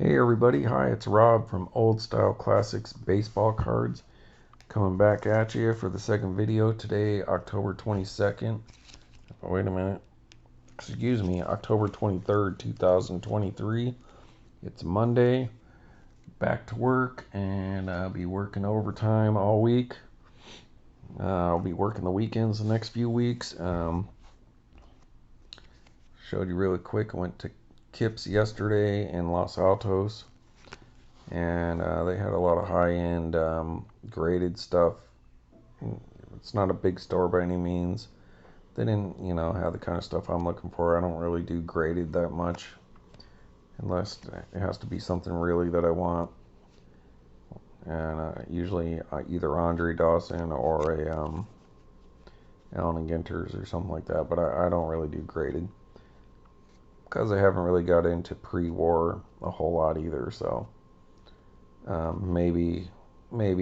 Hey everybody, hi, it's Rob from Old Style Classics Baseball Cards, coming back at you for the second video today, October 22nd. Wait a minute, excuse me, October 23rd, 2023. It's Monday, back to work, and I'll be working overtime all week. I'll be working the weekends the next few weeks. Showed you really quick, I went to Kips yesterday in Los Altos. And they had a lot of high-end graded stuff. It's not a big store by any means. They didn't, have the kind of stuff I'm looking for. I don't really do graded that much, unless it has to be something really that I want. And usually either Andre Dawson or a Allen and Ginters or something like that. But I don't really do graded because I haven't really got into pre-war a whole lot either. So. Maybe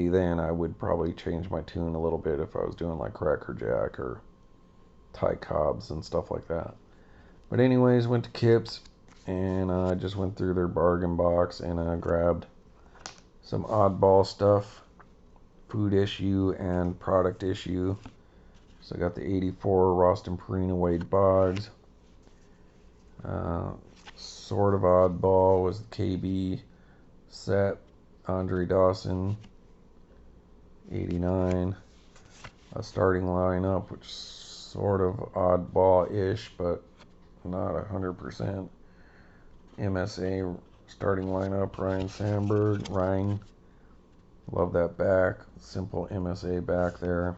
then I would probably change my tune a little bit if I was doing like Cracker Jack or Ty Cobbs and stuff like that. But anyways, went to Kips and I just went through their bargain box and grabbed some oddball stuff, food issue and product issue. So I got the 84 Roston Perina Wade Boggs. Sort of oddball was the KB set. Andre Dawson, 89. A starting lineup, which is sort of oddball-ish, but not 100%. MSA starting lineup, Ryan Sandberg. Ryan, love that back. Simple MSA back there.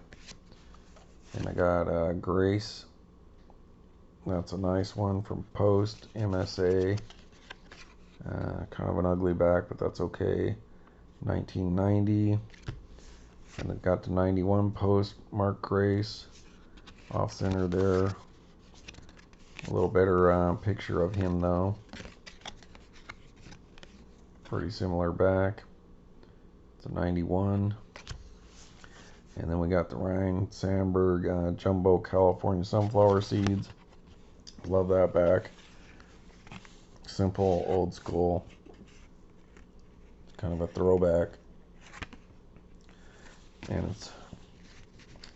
And I got Grace. That's a nice one from Post, MSA. Kind of an ugly back, but that's okay. 1990, and it got the 91 Post, Mark Grace, off center there. A little better picture of him though. Pretty similar back. It's a 91. And then we got the Ryan Sandberg Jumbo California Sunflower Seeds. Love that back. Simple, old school. Kind of a throwback, and it's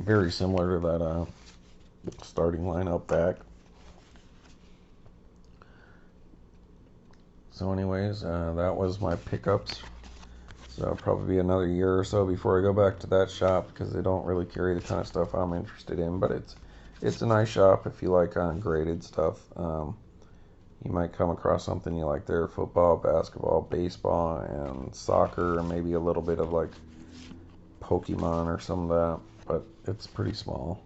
very similar to that starting lineup back. So anyways, that was my pickups. So it'll probably be another year or so before I go back to that shop, because they don't really carry the kind of stuff I'm interested in. But it's a nice shop if you like graded stuff. You might come across something you like there: football, basketball, baseball, and soccer, and maybe a little bit of like Pokemon or some of that, but it's pretty small.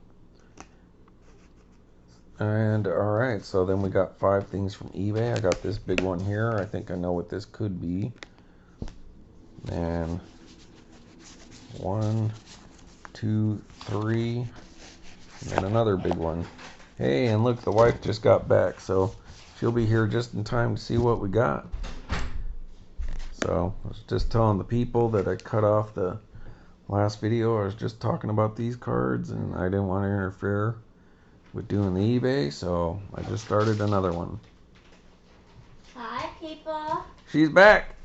And alright, so then we got 5 things from eBay. I got this big one here. I think I know what this could be. And 1, 2, 3, and then another big one. Hey, and look, the wife just got back, so she'll be here just in time to see what we got. So I was just telling the people that I cut off the last video. I was just talking about these cards, and I didn't want to interfere with doing the eBay, so I just started another one. Hi, people. She's back.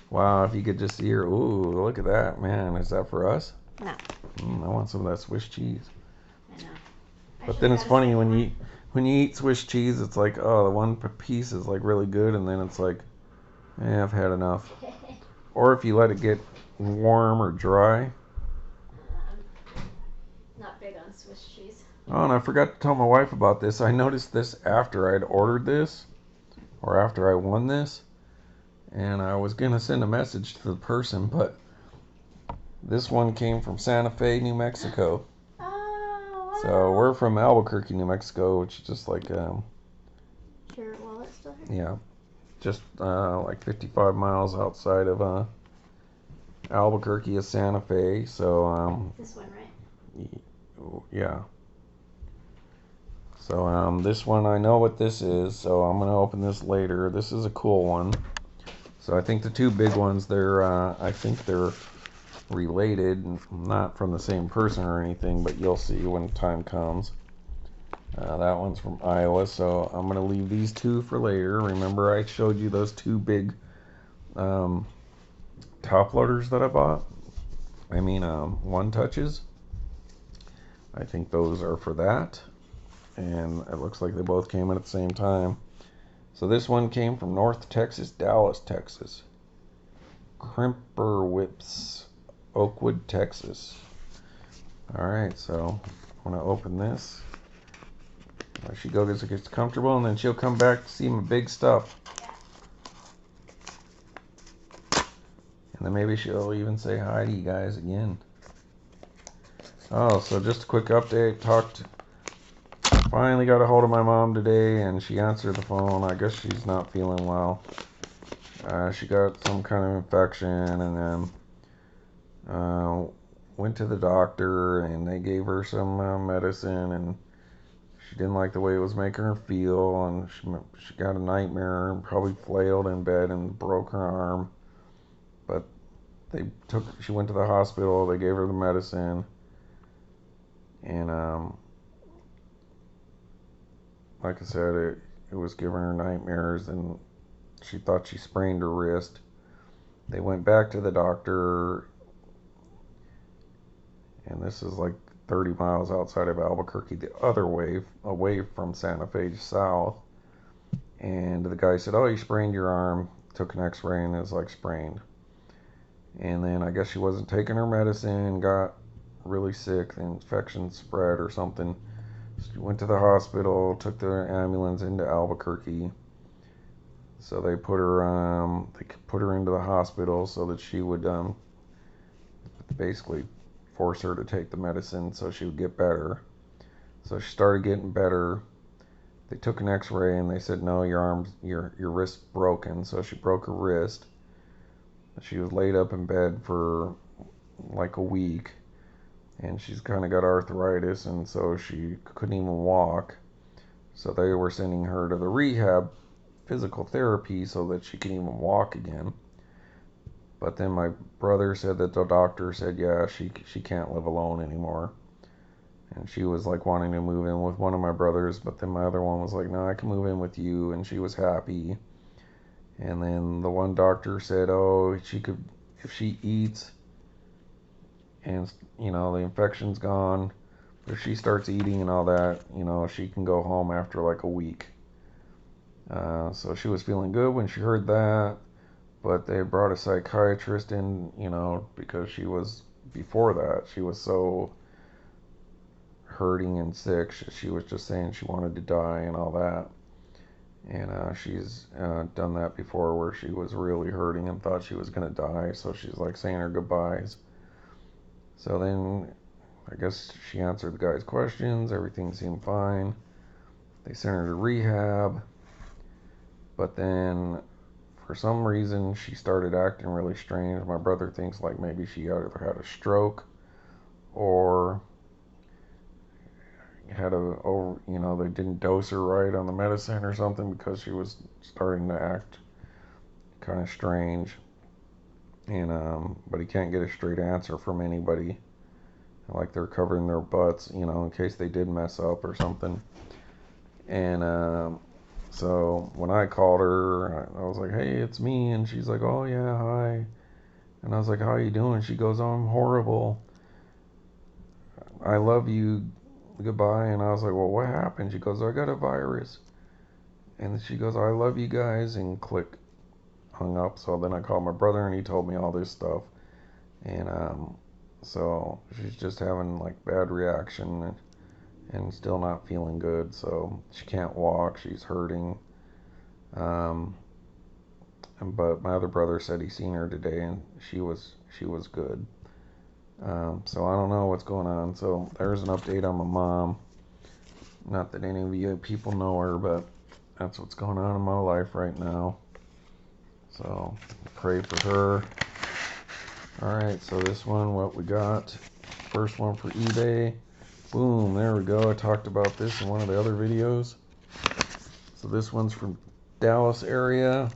Wow, if you could just see her. Ooh, look at that, man. Is that for us? No. I want some of that Swiss cheese. I know. But then it's funny when you eat Swiss cheese, it's like, oh, the one piece is like really good, and then it's like, I've had enough. Or if you let it get warm or dry. Not big on Swiss cheese. Oh, and I forgot to tell my wife about this. I noticed this after I'd ordered this, or after I won this, and I was gonna send a message to the person, but this one came from Santa Fe, New Mexico. Oh, wow. So we're from Albuquerque, New Mexico, which is just like Sure, wallet still here? yeah, just like 55 miles outside of Albuquerque is Santa Fe. So this one, right? yeah. So this one, I know what this is, so I'm gonna open this later. This is a cool one. So I think the two big ones, I think they're related, not from the same person or anything, but you'll see when time comes. That one's from Iowa, so I'm going to leave these two for later. Remember, I showed you those two big top loaders that I bought. I mean, one touches. I think those are for that. And it looks like they both came in at the same time. So this one came from North Texas, Dallas, Texas. Crimper Whips, Oakwood, Texas. Alright, so I'm going to open this. She gets comfortable, and then she'll come back to see my big stuff. And then maybe she'll even say hi to you guys again. Oh, so just a quick update. Finally got a hold of my mom today, and she answered the phone. I guess she's not feeling well. She got some kind of infection, and then went to the doctor, and they gave her some medicine, and she didn't like the way it was making her feel, and she got a nightmare and probably flailed in bed and broke her arm. But she went to the hospital, they gave her the medicine, and like I said, it was giving her nightmares, and she thought she sprained her wrist. They went back to the doctor, and this is like 30 miles outside of Albuquerque, the other way, away from Santa Fe south. And the guy said, "Oh, you sprained your arm." Took an x-ray, and it's like sprained. And then I guess she wasn't taking her medicine, got really sick, the infection spread or something. She went to the hospital, took the ambulance into Albuquerque. So they put her into the hospital so that she would basically force her to take the medicine so she would get better. So she started getting better. They took an x-ray, and they said, "No, your wrist's broken." So she broke her wrist. She was laid up in bed for like a week, and she's kind of got arthritis, and so she couldn't even walk. So they were sending her to the rehab physical therapy so that she can even walk again. But then my brother said that the doctor said, yeah, she can't live alone anymore. And she was like wanting to move in with one of my brothers, but then my other one was like, "No, I can move in with you," and she was happy. And then the one doctor said, "Oh, she could, if she eats and the infection's gone, if she starts eating and all that, she can go home after like a week." So she was feeling good when she heard that, but they brought a psychiatrist in, because before that, she was so hurting and sick. She was just saying she wanted to die and all that. And she's done that before, where she was really hurting and thought she was going to die, so she's like saying her goodbyes. So then I guess she answered the guy's questions, everything seemed fine. They sent her to rehab, but then for some reason she started acting really strange. My brother thinks like maybe she either had a stroke or they didn't dose her right on the medicine or something, because she was starting to act kind of strange. And but he can't get a straight answer from anybody, like they're covering their butts, in case they did mess up or something. And so when I called her, I was like, "Hey, it's me," and she's like, "Oh yeah, hi." And I was like, "How you doing?" She goes, "Oh, I'm horrible. I love you. Goodbye." And I was like, "Well, what happened?" She goes, "I got a virus." And she goes, "I love you guys," and click, hung up. So then I called my brother, and he told me all this stuff. And so she's just having like bad reaction, and still not feeling good. So she can't walk. She's hurting. But my other brother said he seen her today, and she was good. So I don't know what's going on. So there's an update on my mom. Not that any of you people know her, but that's what's going on in my life right now. So pray for her. Alright, so this one, what we got. First one for eBay. Boom, there we go. I talked about this in one of the other videos. So this one's from Dallas area.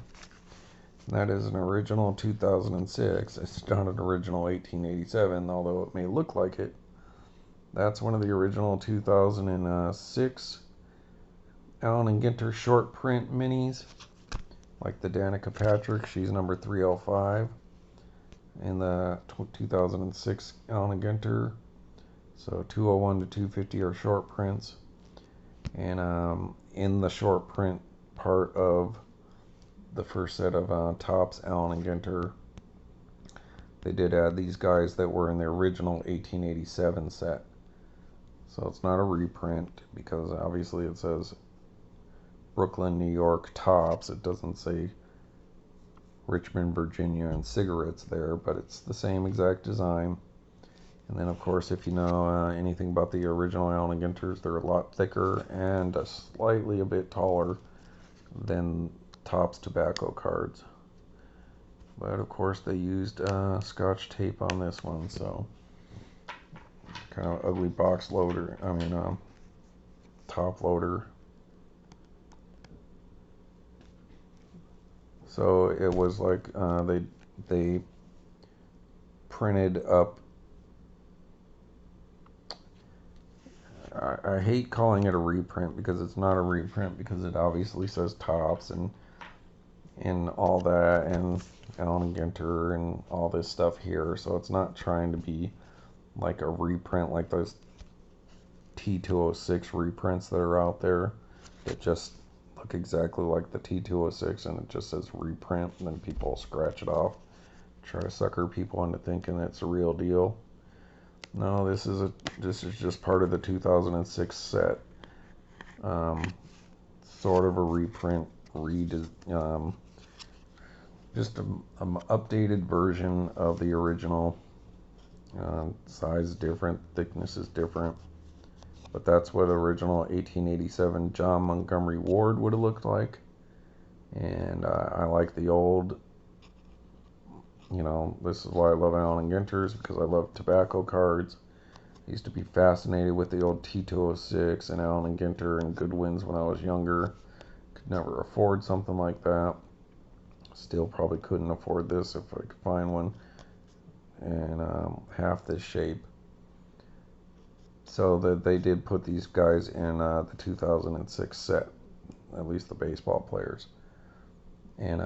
That is an original 2006. It's not an original 1887, although it may look like it. That's one of the original 2006 Allen and Ginter short print minis. like the Danica Patrick, she's number 305 in the 2006 Allen & Ginter. So 201 to 250 are short prints. And in the short print part of the first set of Topps Allen & Ginter, they did add these guys that were in the original 1887 set. So it's not a reprint because obviously it says Brooklyn, New York Topps. It doesn't say Richmond, Virginia and cigarettes there, but it's the same exact design. And then of course, if you know anything about the original Allen & Ginters, they're a lot thicker and slightly a bit taller than Topps tobacco cards. But of course they used Scotch tape on this one, so kind of ugly box loader, top loader. So it was like they printed up, I hate calling it a reprint because it's not a reprint, because it obviously says Topps and all that, and Allen & Ginter and all this stuff here, so it's not trying to be like a reprint like those T206 reprints that are out there that just look exactly like the T206 and it just says reprint, and then people scratch it off, try to sucker people into thinking it's a real deal. No, this is just part of the 2006 set. Sort of a reprint, just an updated version of the original. Size is different, thickness is different, but that's what original 1887 John Montgomery Ward would have looked like. And I like the old, this is why I love Allen & Ginters, because I love tobacco cards. I used to be fascinated with the old T206 and Allen & Ginter and Goodwins when I was younger. Could never afford something like that. Still probably couldn't afford this if I could find one in half this shape. So that they did put these guys in the 2006 set, at least the baseball players. And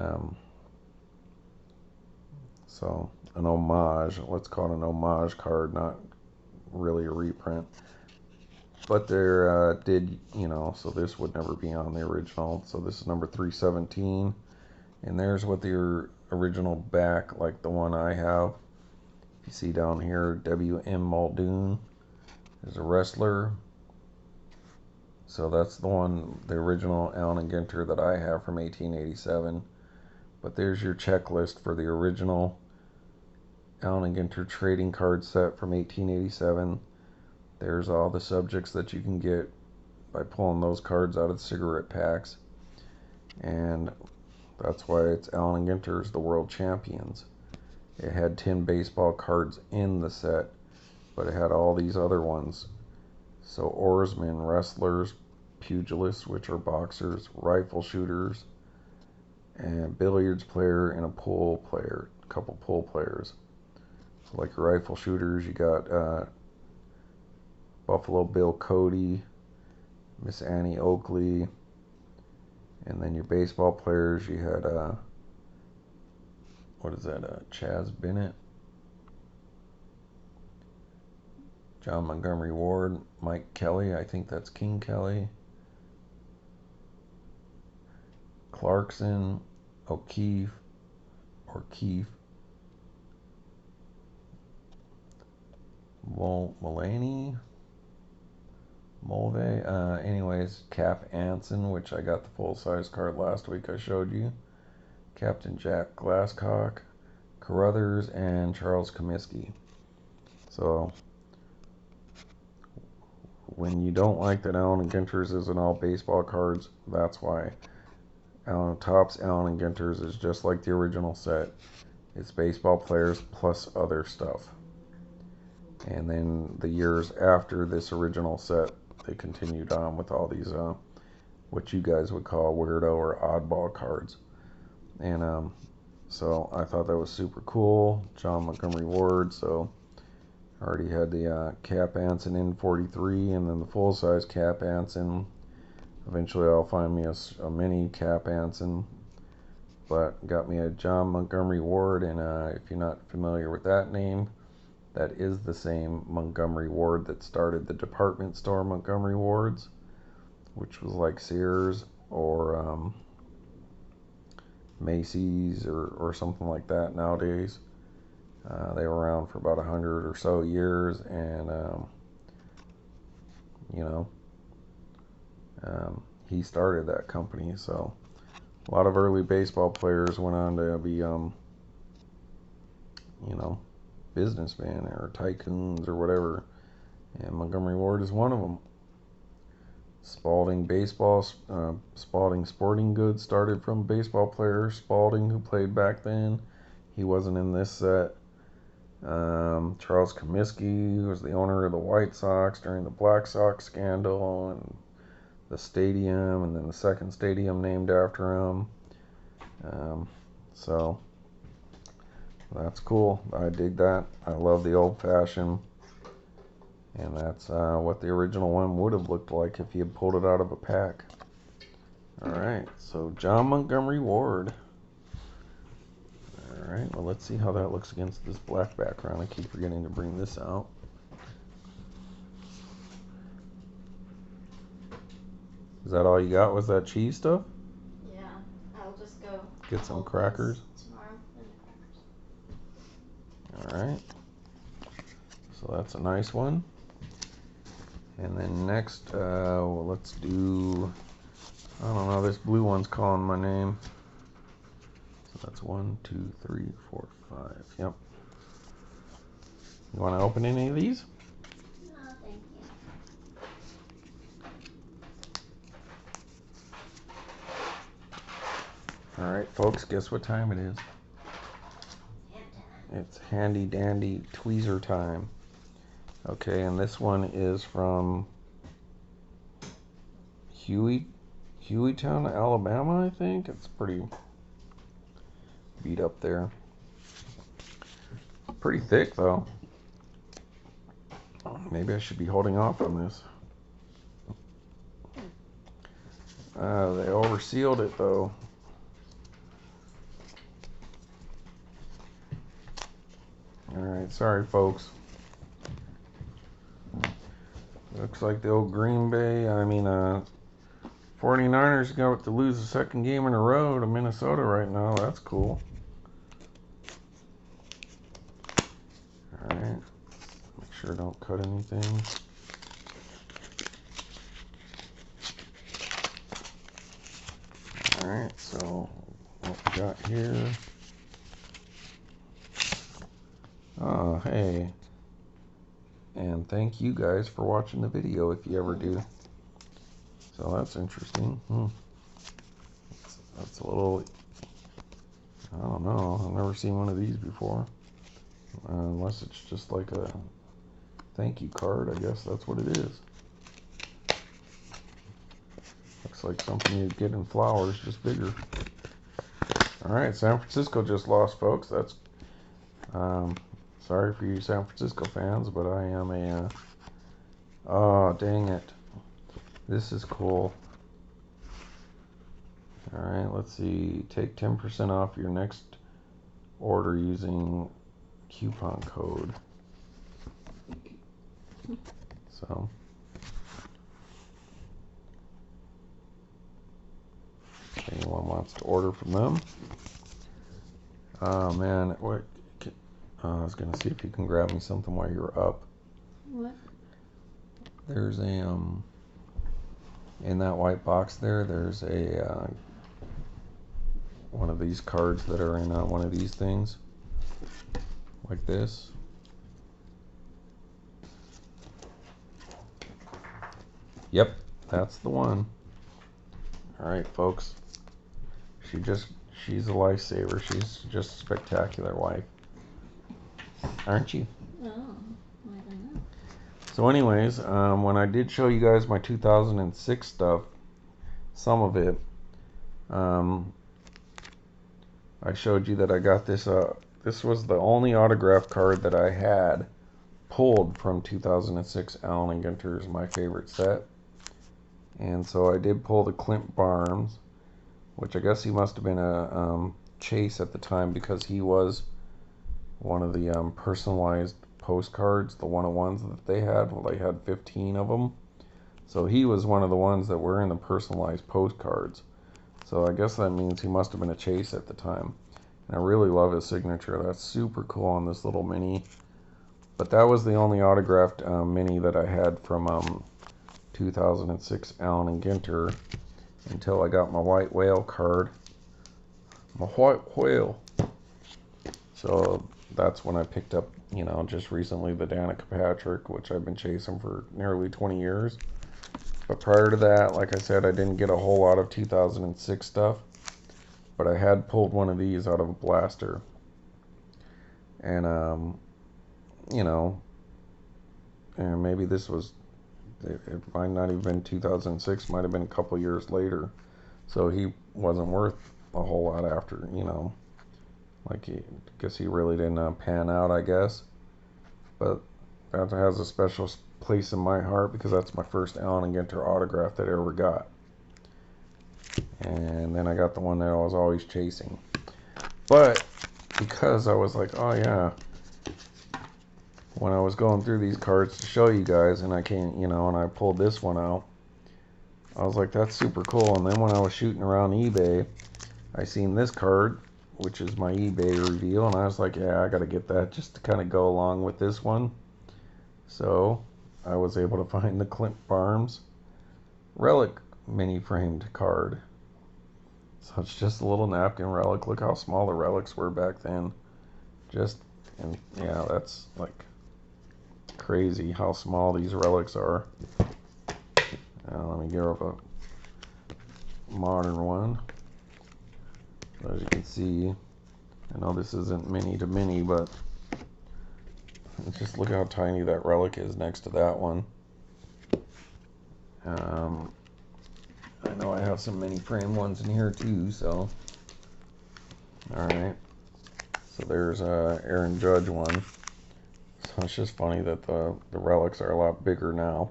so an homage, let's call it an homage card, not really a reprint. But there so this would never be on the original. So this is number 317. And there's what the original back, like the one I have. You see down here, W.M. Muldoon is a wrestler. So that's the one, the original Allen & Ginter that I have from 1887. But there's your checklist for the original Allen & Ginter trading card set from 1887. There's all the subjects that you can get by pulling those cards out of the cigarette packs. And that's why it's Allen & Ginter's the World Champions. It had 10 baseball cards in the set, but it had all these other ones. So oarsmen, wrestlers, pugilists, which are boxers, rifle shooters, and billiards player and a pool player, a couple pool players. So like your rifle shooters, you got Buffalo Bill Cody, Miss Annie Oakley, and then your baseball players, you had Chaz Bennett, John Montgomery Ward, Mike Kelly, I think that's King Kelly, Clarkson, O'Keefe, Mulaney, Mulvey, anyways, Cap Anson, which I got the full-size card last week I showed you, Captain Jack Glasscock, Carruthers, and Charles Comiskey. So when you don't like that Allen & Ginter's isn't all baseball cards, that's why. Topps Allen & Ginter's is just like the original set. It's baseball players plus other stuff. And then the years after this original set, they continued on with all these what you guys would call weirdo or oddball cards. And so I thought that was super cool. John Montgomery Ward, so I already had the Cap Anson in 43, and then the full-size Cap Anson. Eventually I'll find me a mini Cap Anson but got me a John Montgomery Ward, and if you're not familiar with that name, that is the same Montgomery Ward that started the department store Montgomery Wards, which was like Sears or Macy's or something like that nowadays. They were around for about 100 or so years, and you know, he started that company. So a lot of early baseball players went on to be, you know, businessmen or tycoons or whatever, and Montgomery Ward is one of them. Spalding Sporting Goods started from baseball player Spalding, who played back then. He wasn't in this set. Charles Comiskey, who was the owner of the White Sox during the Black Sox scandal and the stadium, and then the second stadium named after him. So that's cool. I dig that. I love the old fashioned, and that's what the original one would have looked like if you had pulled it out of a pack. Alright, so John Montgomery Ward. Alright, well, let's see how that looks against this black background. I keep forgetting to bring this out. Is that all you got? Was that cheese stuff? Yeah, I'll just go get some crackers tomorrow and crackers. Alright, so that's a nice one. And then next, well, let's do, I don't know, this blue one's calling my name. So that's 1, 2, 3, 4, 5. Yep. You want to open any of these? No, thank you. Alright, folks, guess what time it is? It's handy dandy tweezer time. Okay, and this one is from Hueytown, Alabama, I think. It's pretty beat up there. Pretty thick, though. Maybe I should be holding off on this. They oversealed it, though. Alright, sorry, folks. Looks like the old 49ers got to lose the second game in a row to Minnesota right now. That's cool. Alright. Make sure I don't cut anything. Alright, so what we got here. Oh, hey. And thank you guys for watching the video if you ever do. So that's interesting. That's a little, I don't know. I've never seen one of these before. Unless it's just like a thank you card. I guess that's what it is. Looks like something you'd get in flowers, just bigger. Alright, San Francisco just lost, folks. That's, sorry for you San Francisco fans, but I am a, oh, dang it. This is cool. Alright, let's see. Take 10% off your next order using coupon code. So, if anyone wants to order from them. Oh man, what? I was gonna see if you can grab me something while you're up. What? There's a in that white box there's a one of these cards that are in one of these things, like this. Yep, that's the one. All right, folks. She's a lifesaver. She's just a spectacular wife. Aren't you? Oh, I don't know. So anyways, when I did show you guys my 2006 stuff, some of it, I showed you that I got this, this was the only autograph card that I had pulled from 2006 Allen & Ginter's My Favorite Set. And so I did pull the Clint Barnes, which I guess he must have been a chase at the time because he was one of the personalized postcards, the one-on-ones that they had. Well, they had 15 of them. So he was one of the ones that were in the personalized postcards. So I guess that means he must have been a chase at the time. And I really love his signature. That's super cool on this little mini. But that was the only autographed mini that I had from 2006 Allen and Ginter until I got my white whale card. My white whale. So that's when I picked up, just recently the Danica Patrick, which I've been chasing for nearly 20 years. But prior to that, like I said, I didn't get a whole lot of 2006 stuff. But I had pulled one of these out of a blaster. And, and maybe this was, it might not have been 2006, might have been a couple years later. So he wasn't worth a whole lot after, like I guess he really didn't pan out, I guess. But that has a special place in my heart because that's my first Allen and Ginter autograph that I ever got. And then I got the one that I was always chasing. But because I was like, oh yeah, when I was going through these cards to show you guys, and I came, and I pulled this one out, I was like, that's super cool. And then when I was shooting around eBay, I seen this card, which is my eBay reveal, and I was like, yeah, I gotta get that just to kind of go along with this one. So I was able to find the Clint Barnes Relic mini framed card. So it's just a little napkin relic. Look how small the relics were back then. And yeah, that's like crazy how small these relics are. Let me get up a modern one. So as you can see, I know this isn't mini to mini, but just look how tiny that relic is next to that one. I know I have some mini frame ones in here too, so. Alright. So there's a Aaron Judge one. So it's just funny that the relics are a lot bigger now.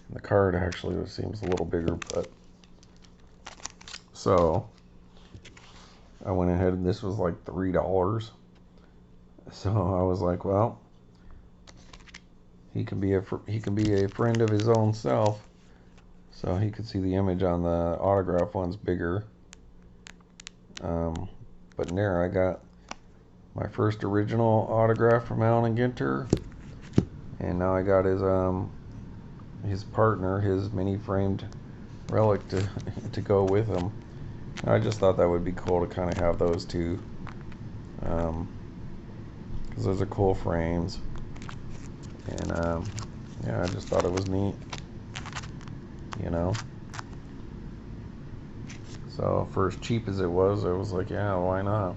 And the card actually seems a little bigger, but. So I went ahead and this was like $3. So I was like, well, he can be a friend of his own self. So he could see the image on the autograph one's bigger. But there I got my first original autograph from Allen and Ginter, and now I got his partner, his mini framed relic to go with him. I just thought that would be cool to kind of have those two, because those are cool frames, and yeah, I just thought it was neat, So for as cheap as it was, I was like, yeah, why not?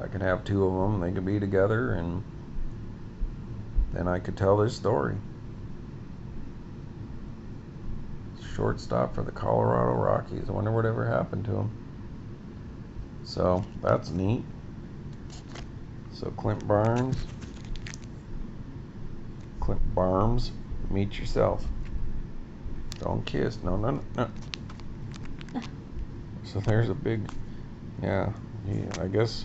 I could have two of them, they could be together, and then I could tell this story. Shortstop for the Colorado Rockies. I wonder whatever happened to him. So that's neat. So Clint Barnes, meet yourself. Don't kiss. No. So there's a big, yeah, I guess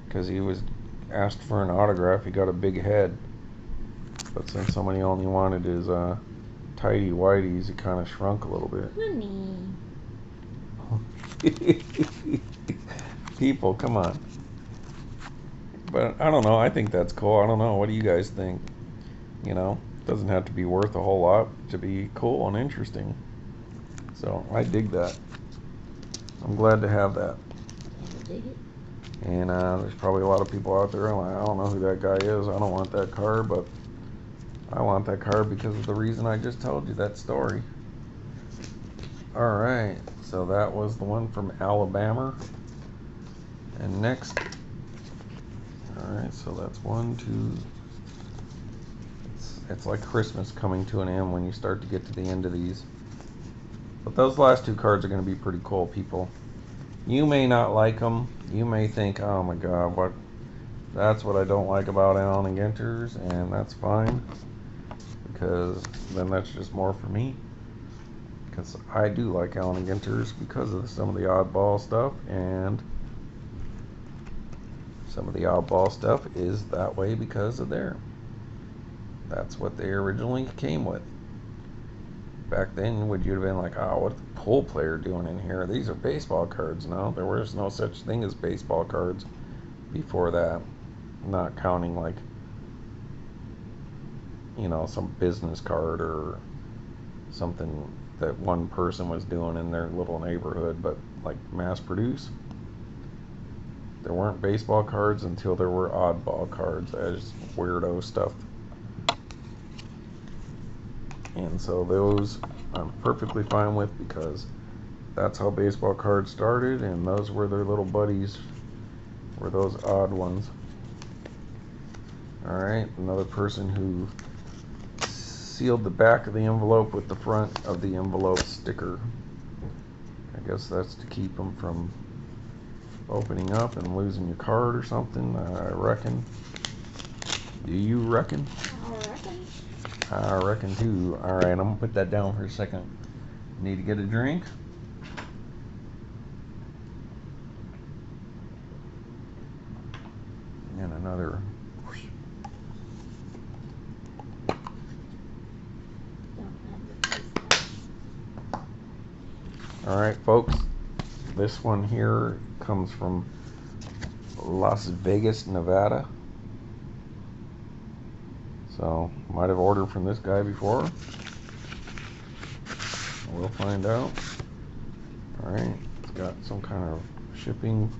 because he was asked for an autograph, he got a big head. But since somebody only wanted his tidy whities, he kind of shrunk a little bit. Honey. People, come on. But I don't know, I think that's cool. I don't know, what do you guys think? It doesn't have to be worth a whole lot to be cool and interesting. So I dig that. I'm glad to have that. Dig it. And there's probably a lot of people out there like, I don't know who that guy is. I don't want that card, but I want that card because of the reason I just told you, that story. Alright, so that was the one from Alabama. And next, alright, so that's 1, 2. It's like Christmas coming to an end when you start to get to the end of these. But those last two cards are going to be pretty cool, people. You may not like them. You may think, oh my god, that's what I don't like about Allen and Ginter's, and that's fine. Because then that's just more for me. because I do like Allen Ginters because of some of the oddball stuff, and some of the oddball stuff is that way because of that's what they originally came with. Back then, would you have been like, oh, what's the pool player doing in here? These are baseball cards. No, there was no such thing as baseball cards before that. Not counting like, some business card or something that one person was doing in their little neighborhood, but like mass produce. There weren't baseball cards until there were oddball cards as weirdo stuff. And so those I'm perfectly fine with because that's how baseball cards started, and those were their little buddies, were those odd ones. Alright, another person who sealed the back of the envelope with the front of the envelope sticker. I guess that's to keep them from opening up and losing your card or something, I reckon. Do you reckon? I reckon too. Alright, I'm gonna put that down for a second. Need to get a drink. And another. Alright, folks. This one here comes from Las Vegas, Nevada. So, might have ordered from this guy before. We'll find out. Alright, it's got some kind of shipping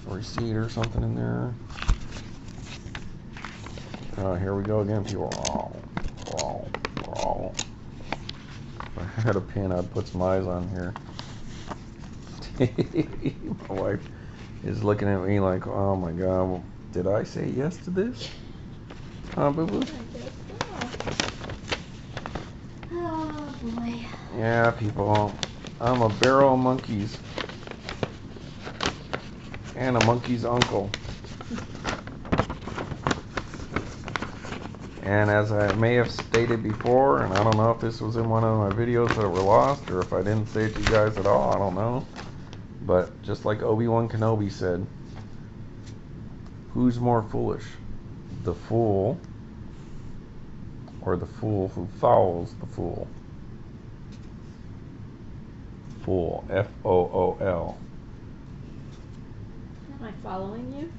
receipt or something in there. Here we go again, people. If I had a pin, I'd put some eyes on here. My wife is looking at me like, oh my god, did I say yes to this? Huh, boo-boo? Oh boy. Yeah, people, I'm a barrel of monkeys. And a monkey's uncle. And as I may have stated before, and I don't know if this was in one of my videos that were lost, or if I didn't say it to you guys at all, I don't know. But just like Obi-Wan Kenobi said, who's more foolish? The fool, or the fool who follows the fool? Fool, F-O-O-L. Am I following you?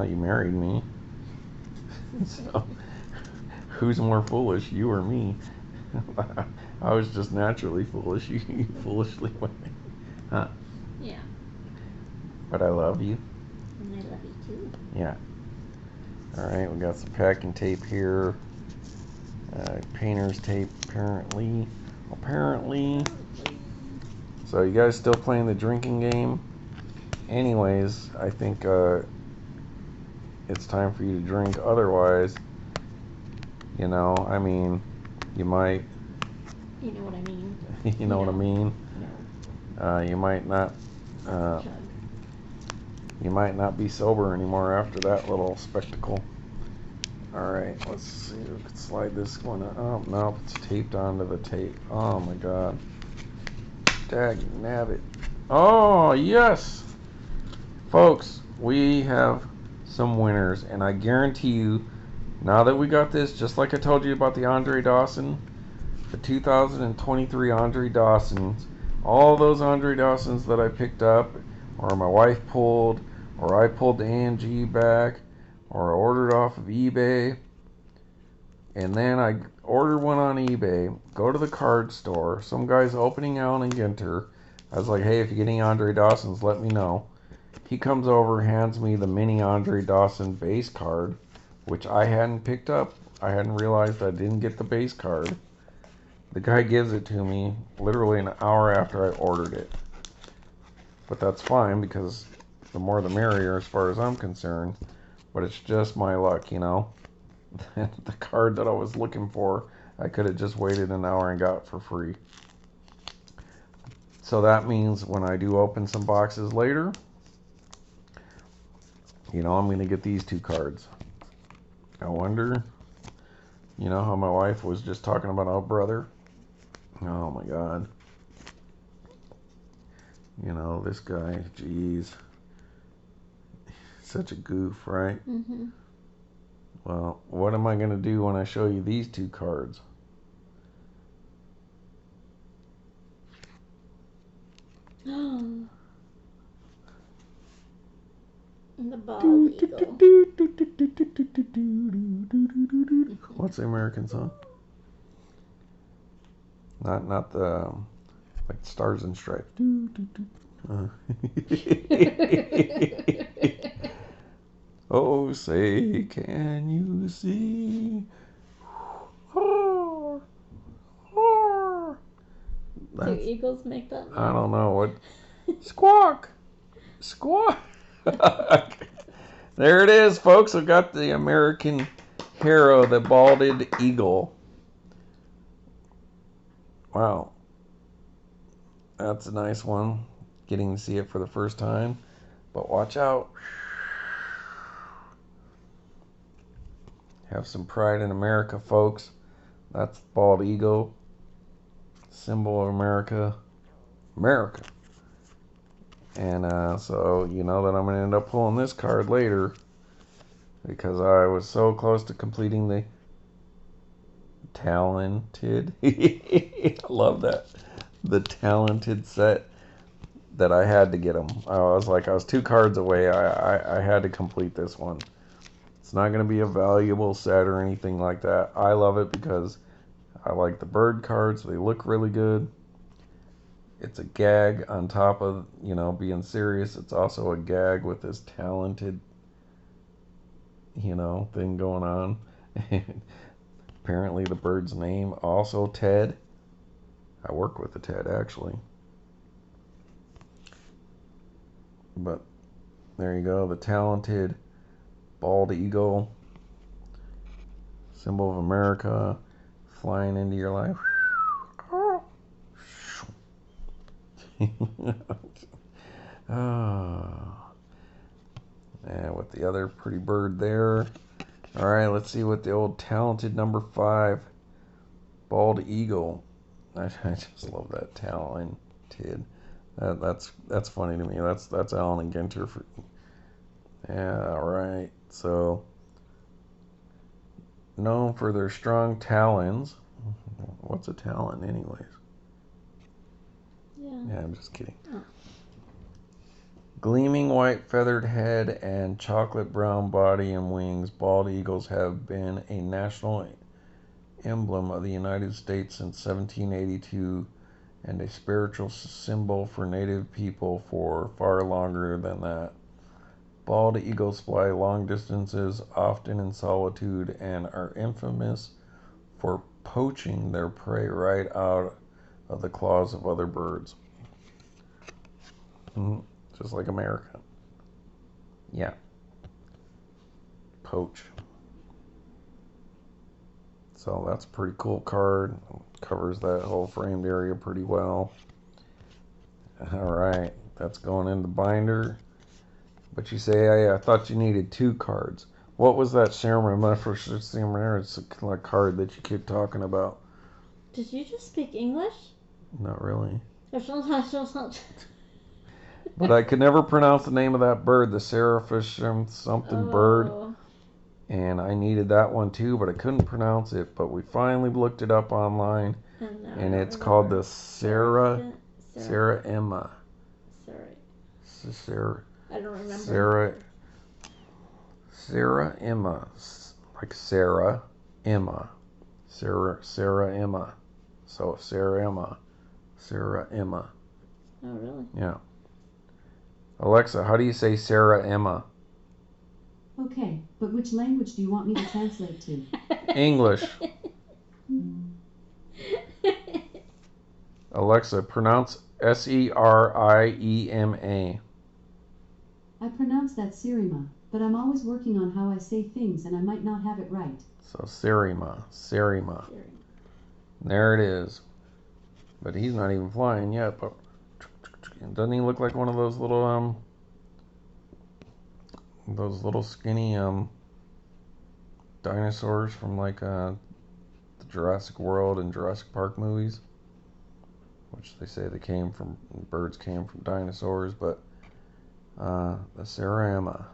You married me. So, who's more foolish, you or me? I was just naturally foolish. You foolishly went. Huh? Yeah. But I love you. And I love you too. Yeah. Alright, we got some packing tape here. Painter's tape, apparently. So you guys still playing the drinking game? Anyways, I think it's time for you to drink. Otherwise, I mean, you might. You know what I mean. You know what I mean? No. You might not. You might not be sober anymore after that little spectacle. Alright, let's see if we can slide this one up. Oh, no, it's taped onto the tape. Oh my god. Dag nabbit. Oh, yes! Folks, we have some winners, and I guarantee you, now that we got this, just like I told you about the Andre Dawson, the 2023 Andre Dawsons, all those Andre Dawsons that I picked up, or my wife pulled, or I pulled the AMG back, or I ordered off of eBay, and then I ordered one on eBay, go to the card store, some guy's opening Allen and Ginter. I was like, hey, if you get any Andre Dawsons, let me know. He comes over, hands me the mini Andre Dawson base card, which I hadn't picked up. I hadn't realized I didn't get the base card. The guy gives it to me literally an hour after I ordered it. But that's fine, because the more the merrier as far as I'm concerned. But it's just my luck, The card that I was looking for, I could have just waited an hour and got for free. So that means when I do open some boxes later, I'm going to get these two cards. I wonder, how my wife was just talking about, oh, brother. Oh my God. You know, this guy, geez. Such a goof, right? Mm-hmm. Well, what am I going to do when I show you these two cards? The bald eagle. What's the American song? Not the like Stars and Stripes. Oh, say, can you see? Do eagles make that noise? I don't know what. Squawk, squawk. There it is, folks. I've got the American hero, the balded eagle. Wow, that's a nice one. Getting to see it for the first time, but watch out. Have some pride in America, folks. That's bald eagle, symbol of America. America. And so you know that I'm going to end up pulling this card later because I was so close to completing the Talented. I love that. The Talented set that I had to get them. I was 2 cards away. I had to complete this one. It's not going to be a valuable set or anything like that. I love it because I like the bird cards. They look really good. It's a gag on top of, you know, being serious. It's also a gag with this talented, you know, thing going on. Apparently the bird's name also Ted. I work with the Ted actually. But there you go, the talented bald eagle, symbol of America, flying into your life. Oh. And with the other pretty bird there. All right, let's see what the old talented number 5 bald eagle. I just love that talented. That's funny to me. That's Allen and Ginter for. Yeah, all right. So known for their strong talons. What's a talon, anyways? Yeah, I'm just kidding. Oh. Gleaming white feathered head and chocolate brown body and wings, bald eagles have been a national emblem of the United States since 1782 and a spiritual symbol for native people for far longer than that. Bald eagles fly long distances, often in solitude, and are infamous for poaching their prey right out of the claws of other birds. Just like America. Yeah. Poach. So that's a pretty cool card. Covers that whole framed area pretty well. Alright, that's going in the binder. But you say, I thought you needed 2 cards. What was that serum? It's a card that you keep talking about. Did you just speak English? Not really. Oh, But I could never pronounce the name of that bird, the serafish something bird. And I needed that one too, but I couldn't pronounce it. But we finally looked it up online. And it's called the Sarah Emma. I don't remember. Sarah Emma. Like Sarah Emma. Sarah Emma. So Sarah Emma. Oh, really? Yeah. Alexa, how do you say Sarah Emma? Okay, but which language do you want me to translate to? English. Alexa, pronounce Seriema. I pronounce that Serima, but I'm always working on how I say things and I might not have it right. So Serima. There it is. But he's not even flying yet, but doesn't he look like one of those little skinny dinosaurs from like the Jurassic World and Jurassic Park movies? which they say birds came from dinosaurs, but the Cerama.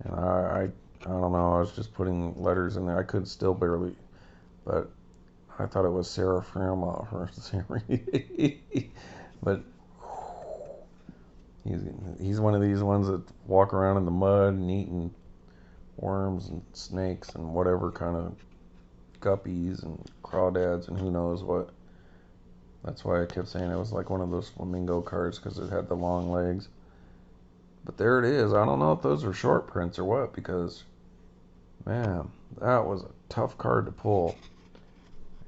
And I don't know, I was just putting letters in there. I could still barely, but I thought it was Seraframa or but he's one of these ones that walk around in the mud and eating worms and snakes and whatever kind of guppies and crawdads and who knows what. That's why I kept saying it was like one of those flamingo cards, because it had the long legs. But there it is. I don't know if those are short prints or what, because man, that was a tough card to pull.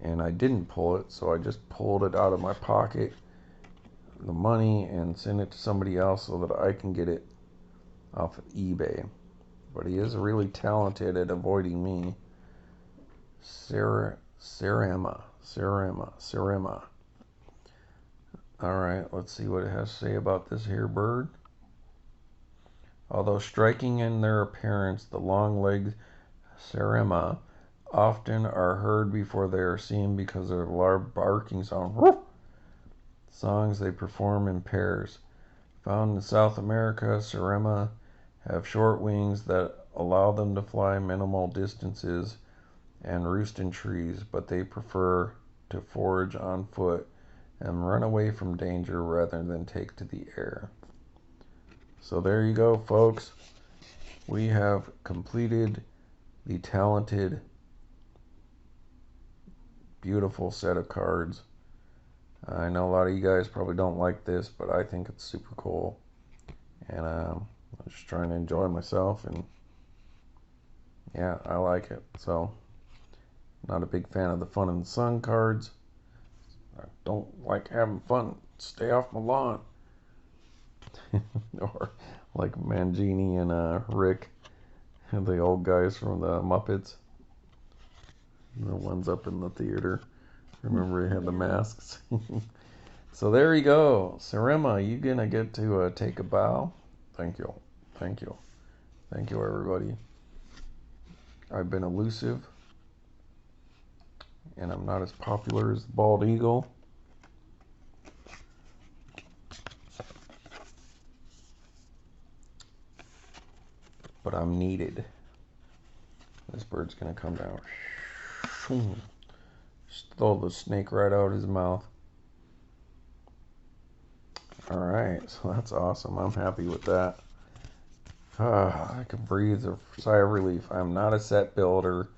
And I didn't pull it, so I just pulled it out of my pocket, the money, and sent it to somebody else so that I can get it off of eBay. But he is really talented at avoiding me. Cerama. Alright, let's see what it has to say about this here bird. Although striking in their appearance, the long-legged Cerama often are heard before they are seen because of their loud barking sound. Songs they perform in pairs. Found in South America, Cerama have short wings that allow them to fly minimal distances and roost in trees, but they prefer to forage on foot and run away from danger rather than take to the air. So there you go, folks. We have completed the Talonted, beautiful set of cards. I know a lot of you guys probably don't like this, but I think it's super cool. And I'm just trying to enjoy myself, and yeah, I like it. So, not a big fan of the Fun and Sun cards. I don't like having fun. Stay off my lawn. Or like Mangini and Rick, the old guys from the Muppets. The ones up in the theater. Remember, he had the masks. So there you go. Cerama, you gonna get to take a bow? Thank you. Thank you. Thank you, everybody. I've been elusive, and I'm not as popular as the Bald Eagle. But I'm needed. This bird's gonna come down. Stole the snake right out of his mouth. Alright, so that's awesome. I'm happy with that. I can breathe a sigh of relief. I'm not a set builder.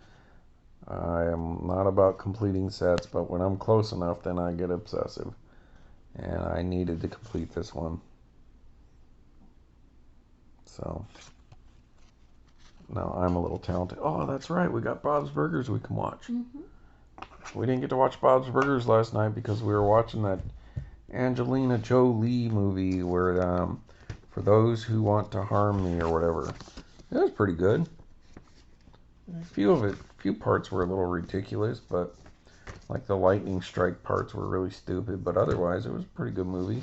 I am not about completing sets, but when I'm close enough, then I get obsessive. And I needed to complete this one. So, now I'm a little talented. Oh, that's right. We got Bob's Burgers we can watch. Mm-hmm. We didn't get to watch Bob's Burgers last night because we were watching that Angelina Jolie movie where, For Those Who Want to Harm Me or whatever. It was pretty good. A few parts were a little ridiculous, but like the lightning strike parts were really stupid, but otherwise it was a pretty good movie.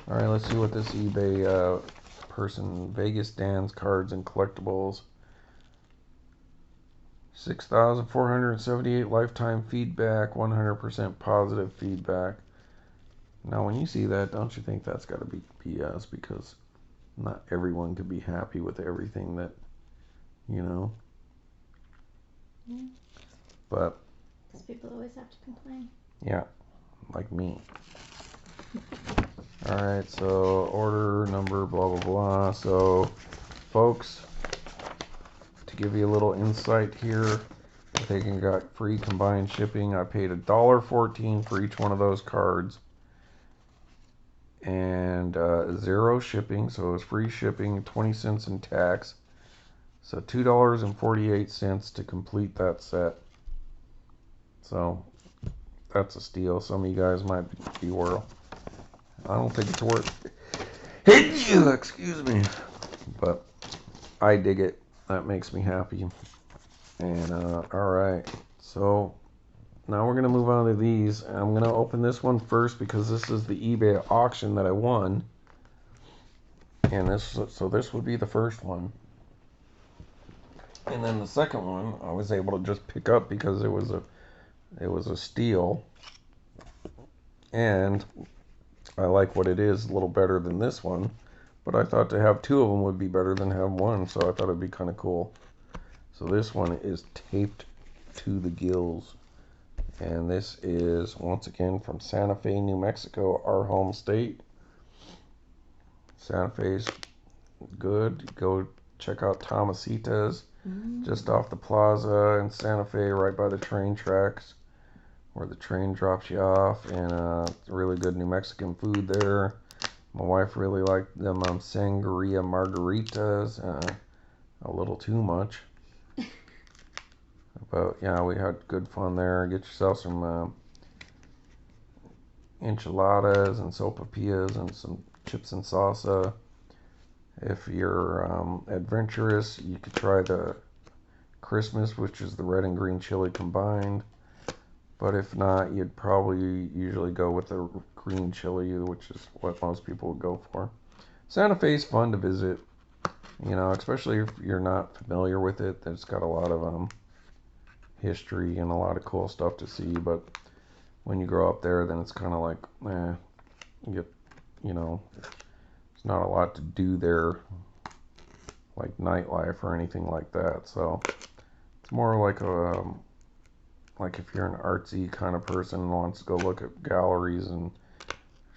Alright, let's see what this eBay person, Vegas Dan's Cards and Collectibles. 6,478 lifetime feedback, 100% positive feedback. Now, when you see that, don't you think that's got to be BS? Because not everyone could be happy with everything that, you know. Yeah. But Because people always have to complain. yeah, like me. Alright, so order number, blah, blah, blah. So, folks, to give you a little insight here, I think I got free combined shipping. I paid $1.14 for each one of those cards. And 0 shipping, so it was free shipping, 20 cents in tax. So $2.48 to complete that set. So that's a steal. Some of you guys might be worried. I don't think it's worth it. Excuse me. But I dig it. That makes me happy. And alright. So now we're going to move on to these. I'm going to open this one first because this is the eBay auction that I won. And this would be the first one. And then the second one I was able to just pick up because it was a It was a steal, and I like what it is a little better than this one, but I thought to have two of them would be better than have one, so I thought it'd be kind of cool. So this one is taped to the gills, and this is once again from Santa Fe, New Mexico, our home state. Santa Fe's good. Go check out Tomasita's, just off the plaza in Santa Fe, right by the train tracks, where the train drops you off, and really good New Mexican food there. My wife really liked them sangria margaritas, a little too much. But yeah, we had good fun there. Get yourself some enchiladas and sopapillas and some chips and salsa. If you're adventurous, you could try the Christmas, which is the red and green chili combined. But if not, you'd probably usually go with the green chili, which is what most people would go for. Santa Fe's fun to visit, especially if you're not familiar with it. It's got a lot of history and a lot of cool stuff to see. But when you grow up there, then it's kind of like, there's not a lot to do there, like nightlife or anything like that. So it's more like if you're an artsy kind of person and wants to go look at galleries and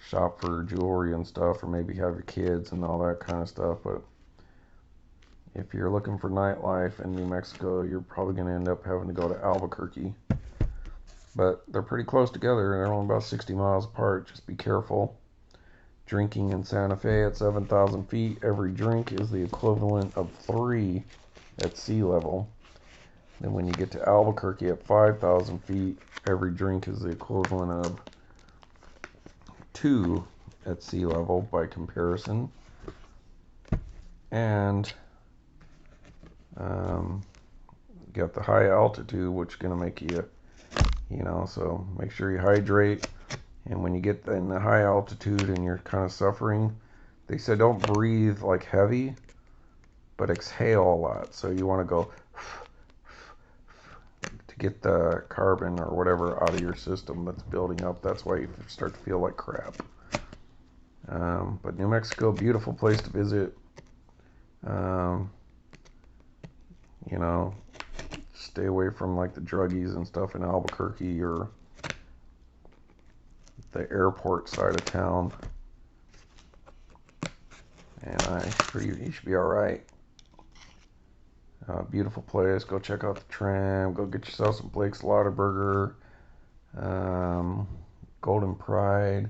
shop for jewelry and stuff, or maybe have your kids and all that kind of stuff. But if you're looking for nightlife in New Mexico, you're probably going to end up having to go to Albuquerque. But they're pretty close together. They're only about 60 miles apart. Just be careful. Drinking in Santa Fe at 7,000 feet, every drink is the equivalent of 3 at sea level. Then when you get to Albuquerque at 5,000 feet, every drink is the equivalent of 2 at sea level by comparison. And you got the high altitude, which is going to make you, so make sure you hydrate. And when you get in the high altitude and you're kind of suffering, they said don't breathe like heavy, but exhale a lot. So you want to go to get the carbon or whatever out of your system that's building up. That's why you start to feel like crap. But New Mexico, beautiful place to visit. Stay away from like the druggies and stuff in Albuquerque or the airport side of town, and you should be all right. Beautiful place. Go check out the tram. Go get yourself some Blake's Lauderburger, Golden Pride,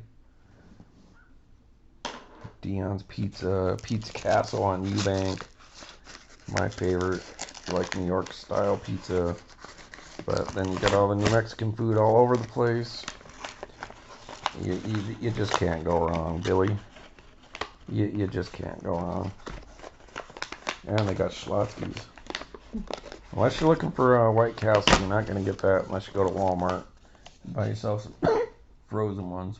Dion's Pizza, Pizza Castle on Eubank. My favorite. If you like New York style pizza. But then you got all the New Mexican food all over the place. You just can't go wrong, Billy. You just can't go wrong. And they got Schlotzky's. Unless you're looking for White Castle, you're not going to get that unless you go to Walmart and buy yourself some frozen ones.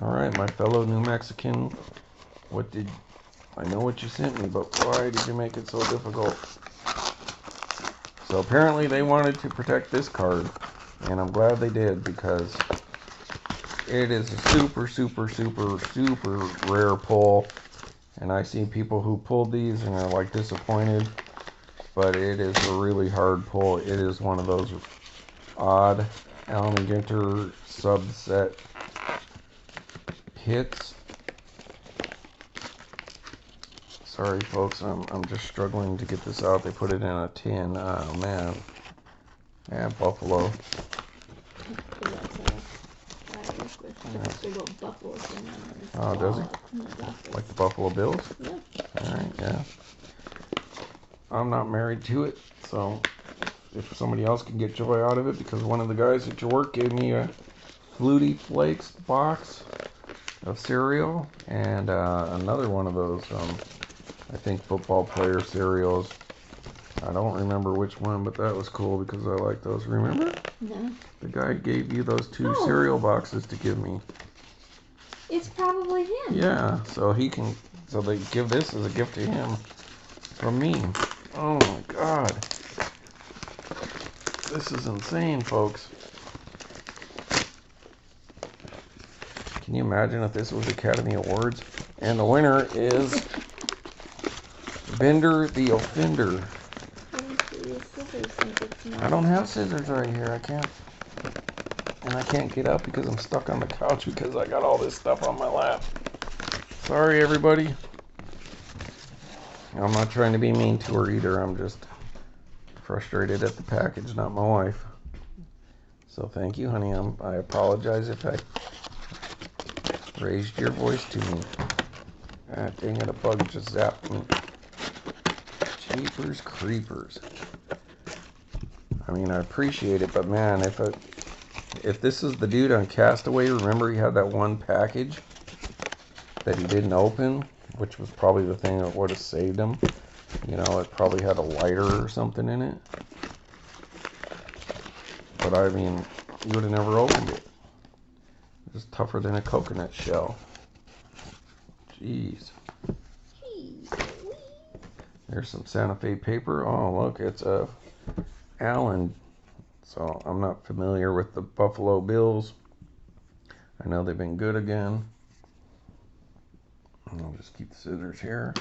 Alright, my fellow New Mexican, I know what you sent me, but why did you make it so difficult? So apparently they wanted to protect this card, and I'm glad they did, because it is a super, super, super, super rare pull. And I see people who pulled these and are like disappointed, but it is a really hard pull. It is one of those odd Allen and Ginter subset hits. Sorry folks, I'm just struggling to get this out. They put it in a tin. Oh man. Yeah, Buffalo. Oh, does he? Like the Buffalo Bills? Yeah. Alright, yeah. I'm not married to it, so if somebody else can get joy out of it, because one of the guys at your work gave me a Flutie Flakes box of cereal, and another one of those, I think football player cereals. I don't remember which one, but that was cool because I like those. Remember? No. The guy gave you those 2 cereal boxes to give me. It's probably him. Yeah, so they give this as a gift to him from me. Oh my god. This is insane, folks. Can you imagine if this was Academy Awards? And the winner is Bender the Offender. I don't have scissors right here. I can't. And I can't get up because I'm stuck on the couch because I got all this stuff on my lap. Sorry, everybody. I'm not trying to be mean to her either. I'm just frustrated at the package, not my wife. So thank you, honey. I apologize if I raised your voice to me. Ah, dang it, a bug just zapped me. Jeepers creepers. I mean, I appreciate it, but man, if this is the dude on Castaway, remember he had that one package that he didn't open, which was probably the thing that would have saved him. You know, it probably had a lighter or something in it. But I mean, you would have never opened it. It's tougher than a coconut shell. Jeez. There's some Santa Fe paper. Oh, look, it's a Allen. So I'm not familiar with the Buffalo Bills. I know they've been good again. I'll just keep the scissors here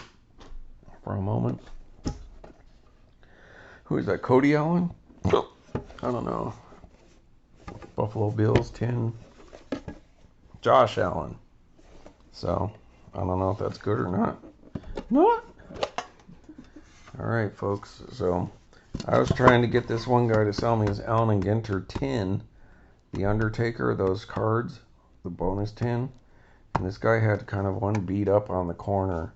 for a moment. Who is that? Cody Allen? I don't know. Buffalo Bills 10. Josh Allen. So I don't know if that's good or not. Not. All right, folks. So I was trying to get this one guy to sell me his Allen and Ginter 10, the Undertaker, those cards, the bonus 10. And this guy had kind of one beat up on the corner.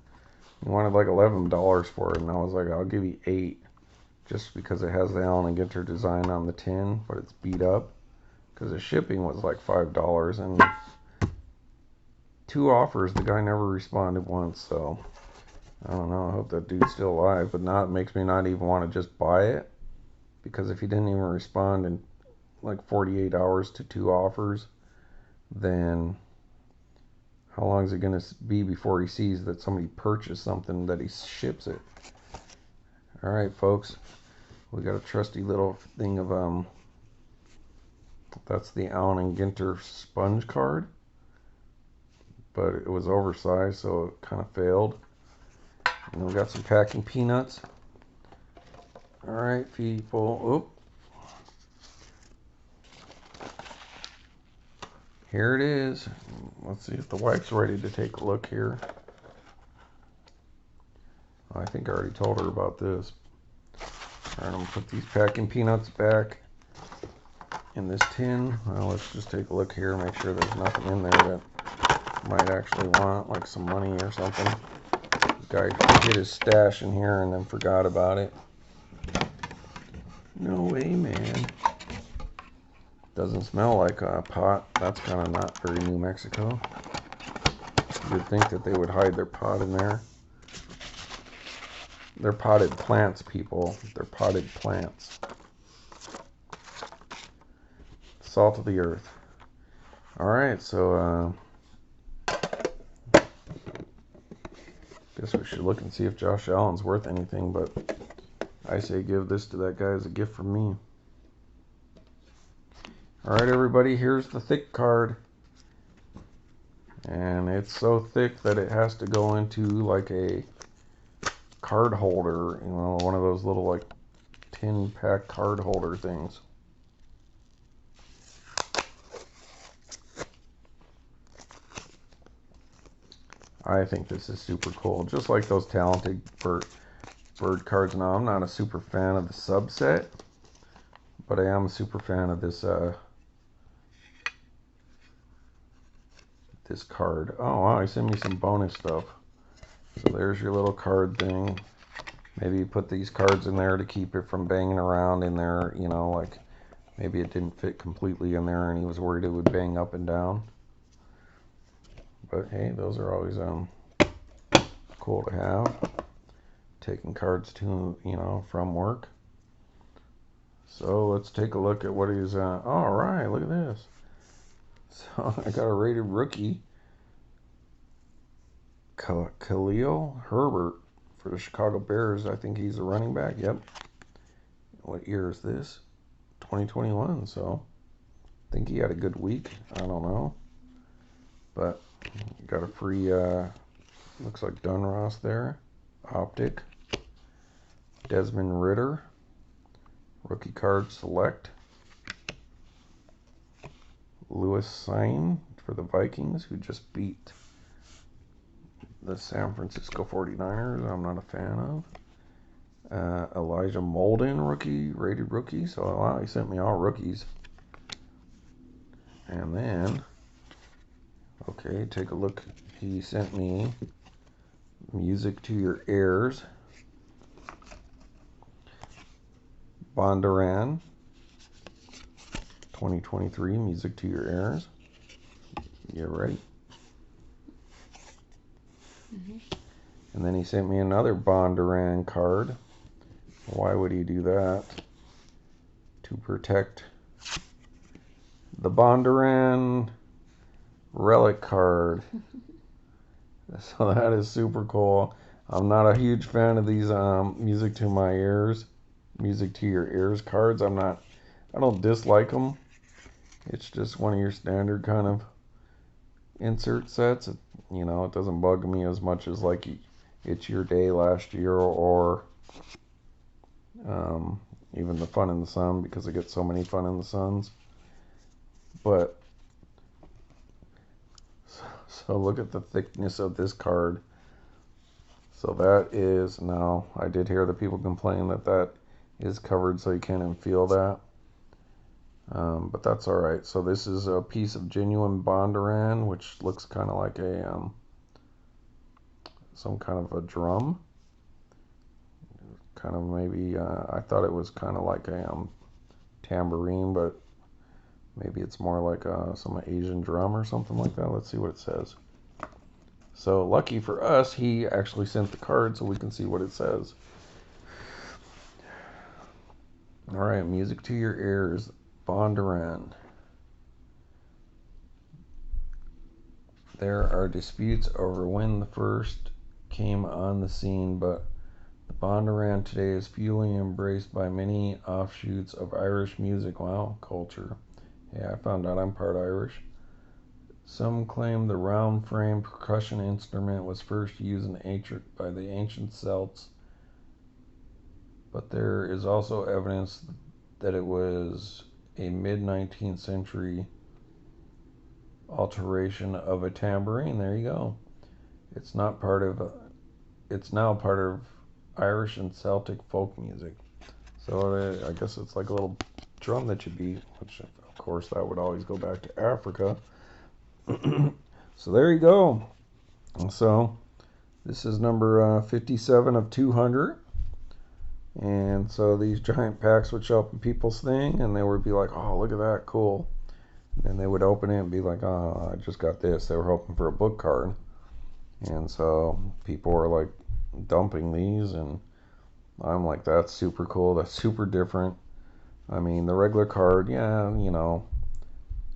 He wanted like $11 for it, and I was like, I'll give you $8, just because it has the Allen and Ginter design on the tin, but it's beat up. Because the shipping was like $5, and 2 offers, the guy never responded once. So I don't know. I hope that dude's still alive. But now it makes me not even want to just buy it, because if he didn't even respond in like 48 hours to 2 offers, then how long is it going to be before he sees that somebody purchased something that he ships it? All right, folks. We got a trusty little thing of that's the Allen and Ginter sponge card, but it was oversized, so it kind of failed. And we got some packing peanuts. All right, people. Oop. Here it is. Let's see if the wife's ready to take a look here. I think I already told her about this. All right, I'm gonna put these packing peanuts back in this tin. Well, let's just take a look here, make sure there's nothing in there that I might actually want, like some money or something. The guy hid his stash in here and then forgot about it. No way, man. Doesn't smell like a pot. That's kind of not very New Mexico. You'd think that they would hide their pot in there. They're potted plants, people. They're potted plants. Salt of the earth. Alright, so guess we should look and see if Josh Allen's worth anything, but I say give this to that guy as a gift from me. Alright, everybody, here's the thick card. And it's so thick that it has to go into like a card holder, you know, one of those little like tin pack card holder things. I think this is super cool, just like those Talonted bird cards. Now, I'm not a super fan of the subset, but I am a super fan of this this card. Oh wow, he sent me some bonus stuff. So there's your little card thing. Maybe you put these cards in there to keep it from banging around in there, you know, like maybe it didn't fit completely in there and he was worried it would bang up and down. But hey, those are always cool to have. Taking cards to, you know, from work. So let's take a look at what he's all right, look at this. So I got a rated rookie, Khalil Herbert for the Chicago Bears. I think he's a running back. Yep. What year is this? 2021. So I think he had a good week. I don't know. But got a free, looks like Dunross there. Optic. Desmond Ritter. Rookie card select. Lewis Sign for the Vikings, who just beat the San Francisco 49ers. I'm not a fan of. Elijah Molden, rookie, rated rookie. So, wow, he sent me all rookies. And then, okay, take a look. He sent me Music to Your Ears. Bondurant, 2023, Music to Your Ears. You ready? Mm-hmm. And then he sent me another Bondurant card. Why would he do that? To protect the Bondurant Relic card. So that is super cool. I'm not a huge fan of these Music to My Ears, Music to Your Ears cards. I don't dislike them. It's just one of your standard kind of insert sets. It doesn't bug me as much as like It's Your Day last year, or even the Fun in the Sun, because I get so many Fun in the Suns. But so look at the thickness of this card. So that is, now I did hear the people complain that is covered, so you can't even feel that. But that's all right. So this is a piece of genuine Bondurant, which looks kind of like a some kind of a drum. Kind of maybe I thought it was kind of like a tambourine, but maybe it's more like some Asian drum or something like that. Let's see what it says. So lucky for us, he actually sent the card so we can see what it says. All right, Music to Your Ears, Bondurant. There are disputes over when the first came on the scene, but the Bondurant today is fully embraced by many offshoots of Irish music. Wow, culture. Yeah, I found out I'm part Irish. Some claim the round frame percussion instrument was first used by the ancient Celts, but there is also evidence that it was a mid-19th century alteration of a tambourine. There you go. It's now part of Irish and Celtic folk music. So I guess it's like a little drum that you beat, which of course that would always go back to Africa. So there you go. And so this is number 57 of 200. And so these giant packs would show up in people's thing, and they would be like, oh, look at that, cool. And then they would open it and be like, oh, I just got this. They were hoping for a book card. And so people were like dumping these, and I'm like, that's super cool. That's super different. I mean, the regular card, yeah,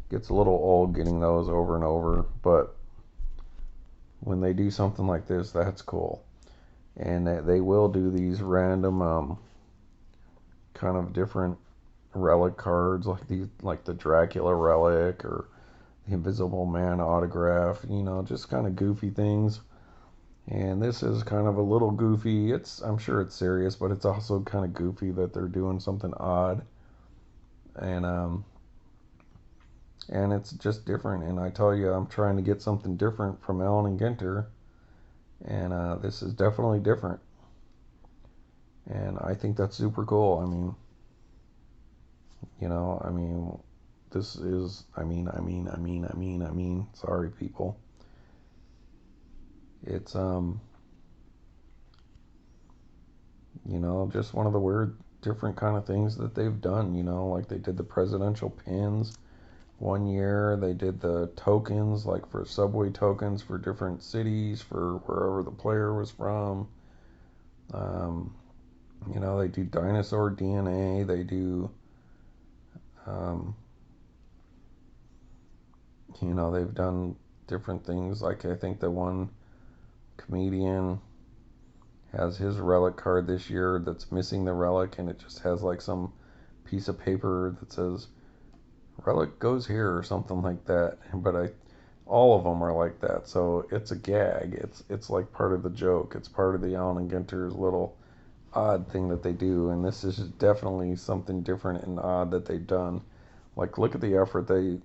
gets a little old getting those over and over, but when they do something like this, that's cool. And they will do these random kind of different relic cards, like the Dracula relic or the Invisible Man autograph, just kind of goofy things. And this is kind of a little goofy. I'm sure it's serious, but it's also kind of goofy that they're doing something odd. And it's just different. And I tell you, I'm trying to get something different from Allen and Ginter, and this is definitely different. And I think that's super cool. This is, sorry people. It's, just one of the weird, different kind of things that they've done, like they did the presidential pins one year. They did the tokens, like for subway tokens for different cities, for wherever the player was from. They do dinosaur DNA. They do, they've done different things. Like I think the one comedian has his relic card this year that's missing the relic, and it just has like some piece of paper that says Relic goes here or something like that. But all of them are like that, so it's a gag. It's like part of the joke. It's part of the Allen and Ginter's little odd thing that they do, and this is definitely something different and odd that they've done. Like, look at the effort they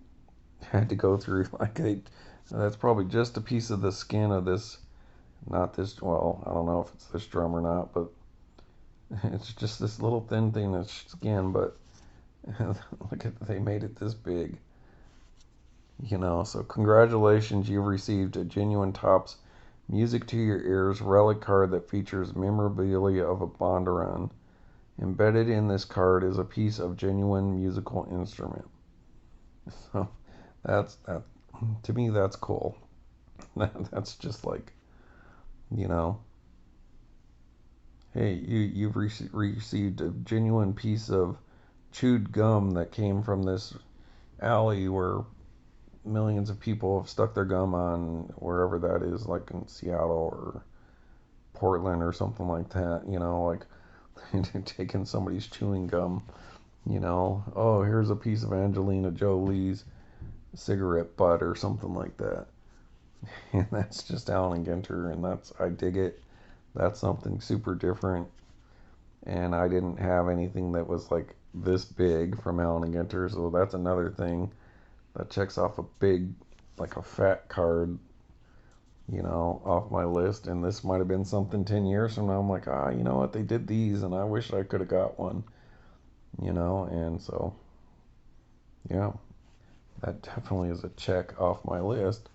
had to go through. Like, that's probably just a piece of the skin of this, not this, well, I don't know if it's this drum or not, but it's just this little thin thing that's skin, but look at, they made it this big. So congratulations, you've received a genuine Topps Music to Your Ears Relic card that features memorabilia of a Bondurant. Embedded in this card is a piece of genuine musical instrument. So that to me, that's cool. That's just like, hey, you've received a genuine piece of chewed gum that came from this alley where millions of people have stuck their gum on, wherever that is, like in Seattle or Portland or something like that, like taking somebody's chewing gum, oh, here's a piece of Angelina Jolie's cigarette butt or something like that. And that's just Allen and Ginter, and I dig it. That's something super different. And I didn't have anything that was like this big from Allen and Ginter, so that's another thing that checks off a big, like a fat card, off my list. And this might have been something 10 years from now. I'm like, you know what? They did these, and I wish I could have got one, and so, yeah, that definitely is a check off my list.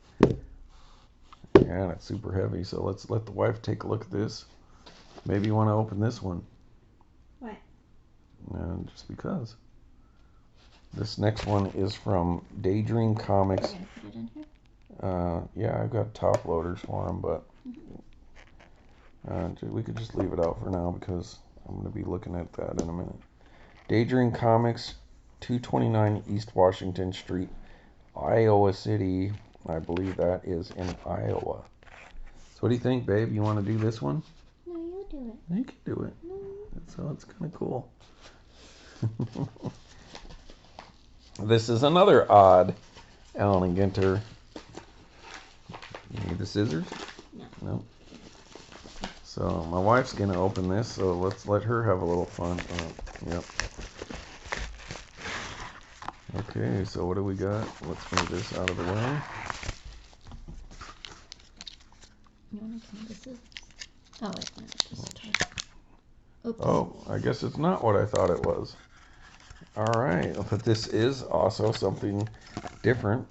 And it's super heavy, so let's let the wife take a look at this. Maybe you want to open this one. What? Just because. This next one is from Daydream Comics. You're gonna put it in here? Yeah, I've got top loaders for them, but we could just leave it out for now because I'm going to be looking at that in a minute. Daydream Comics, 229 East Washington Street, Iowa City. I believe that is in Iowa. So what do you think, babe? You want to do this one? No, you do it. You can do it. No. So it's kind of cool. This is another odd Allen and Ginter. You need the scissors? No. So my wife's gonna open this, so let's let her have a little fun. Yep. Okay, so what do we got? Let's move this out of the way. You want to the scissors? Oh, wait, no, just try. Oops. Oh, I guess it's not what I thought it was. Alright, but this is also something different.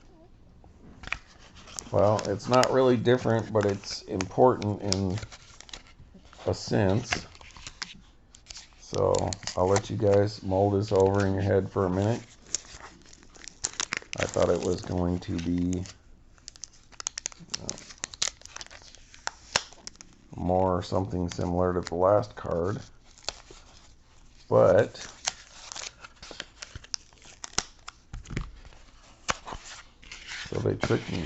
Well, it's not really different, but it's important in a sense. So I'll let you guys mull this over in your head for a minute. I thought it was going to be more something similar to the last card, but so they tricked me.